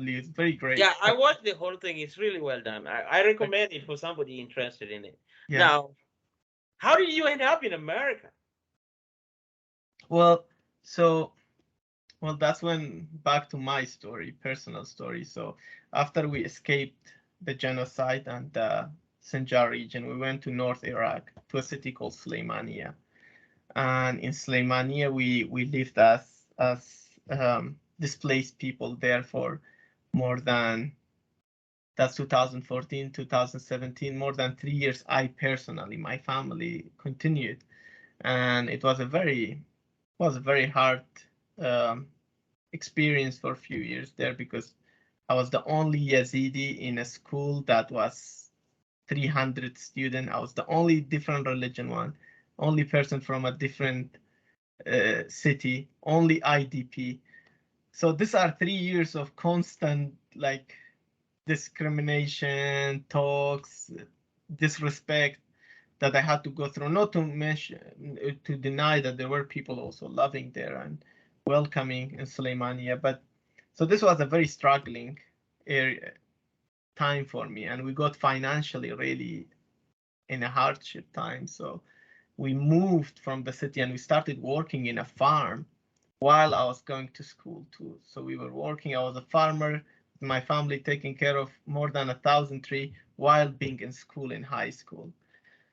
It's very great. Yeah, I watched the whole thing. It's really well done. I recommend it for somebody interested in it. Yeah. Now, how did you end up in America? Well, so that's when back to my story, personal story. So after we escaped the genocide and the Sinjar region, we went to North Iraq to a city called Sulaimania. And in Sulaimania, we lived as displaced people there for more than that's 2014, 2017, more than 3 years. I personally, my family continued, and it was a very hard um, experience for a few years there because I was the only Yazidi in a school that was 300 students. I was the only different religion one, only person from a different city, only IDP. So these are 3 years of constant like discrimination, talks, disrespect that I had to go through. Not to mention to deny that there were people also loving there and welcoming in Suleimania, but so this was a very struggling area, time for me, and we got financially really in a hardship time. So we moved from the city and we started working in a farm while I was going to school too. So we were working. I was a farmer, my family taking care of more than 1,000 trees while being in school in high school.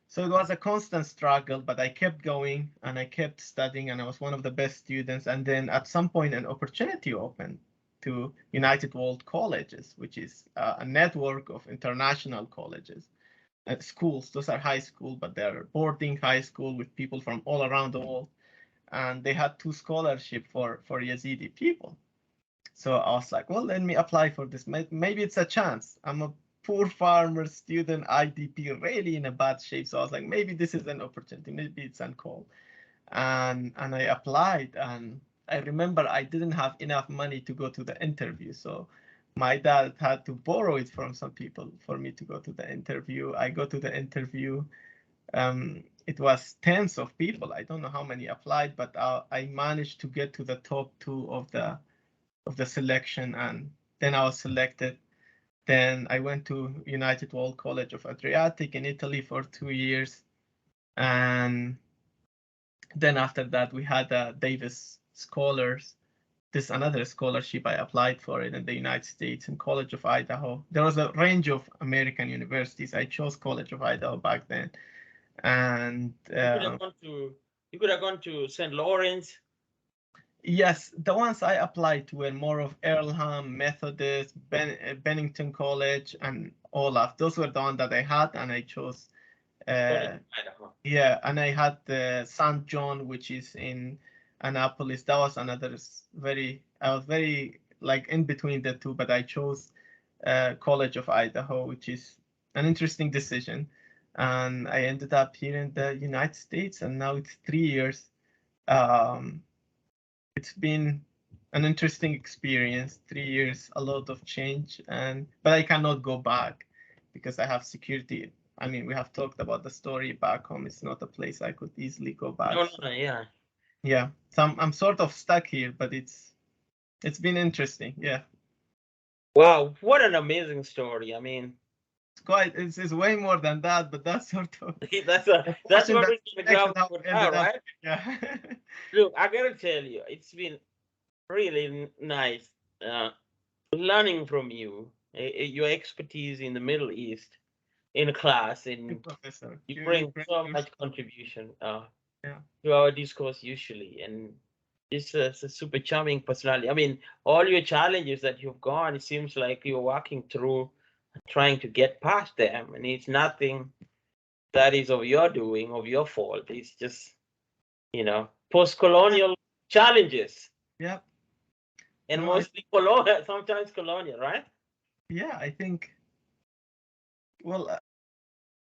So it was a constant struggle, but I kept going and I kept studying, and I was one of the best students. And then at some point, an opportunity opened to United World Colleges, which is a network of international colleges, schools. Those are high school, but they're boarding high school with people from all around the world. And they had two scholarships for Yazidi people. So I was like, well, let me apply for this. Maybe it's a chance. I'm a poor farmer student, IDP, really in a bad shape. So I was like, maybe this is an opportunity. Maybe it's a call. And I applied, and I remember I didn't have enough money to go to the interview. So my dad had to borrow it from some people for me to go to the interview. I go to the interview. It was tens of people. I don't know how many applied, but I managed to get to the top two of the selection, and then I was selected. Then I went to United World College of Adriatic in Italy for 2 years, and then after that we had Davis Scholars. This another scholarship I applied for it in the United States in College of Idaho. There was a range of American universities. I chose College of Idaho back then, and You could have gone to St. Lawrence. yes, the ones I applied to were more of Earlham, Methodist, Bennington College, and Olaf. Those were the ones that I had, and I chose. College Uh, of Idaho. yeah, and I had St. John, which is in Annapolis. That was another I was very like in between the two, but I chose College of Idaho, which is an interesting decision. And I ended up here in the United States, and now it's 3 years. Um, it's been an interesting experience. 3 years, a lot of change, and but I cannot go back because I have security. I mean, we have talked about the story back home. It's not a place I could easily go back. No, no, So no, yeah. yeah, so I'm sort of stuck here, but it's been interesting. Yeah, Wow, what an amazing story. I mean, it's way more than that, but that's sort of that's unfortunate what that we're gonna connection grab how for it now, ended up. right? Yeah, Look, I gotta tell you, it's been really nice uh, learning from you, your expertise in the Middle East in class, and Professor, you you bring bring so your much story. contribution Yeah, to our discourse usually, and it's a super charming personality. I mean, all your challenges that you've gone, it seems like you're walking through, trying to get past them, and it's nothing that is of your doing, of your fault. It's just yeah, post-colonial challenges, yeah. and No, mostly colonial, sometimes colonial, right? yeah, I think. Well,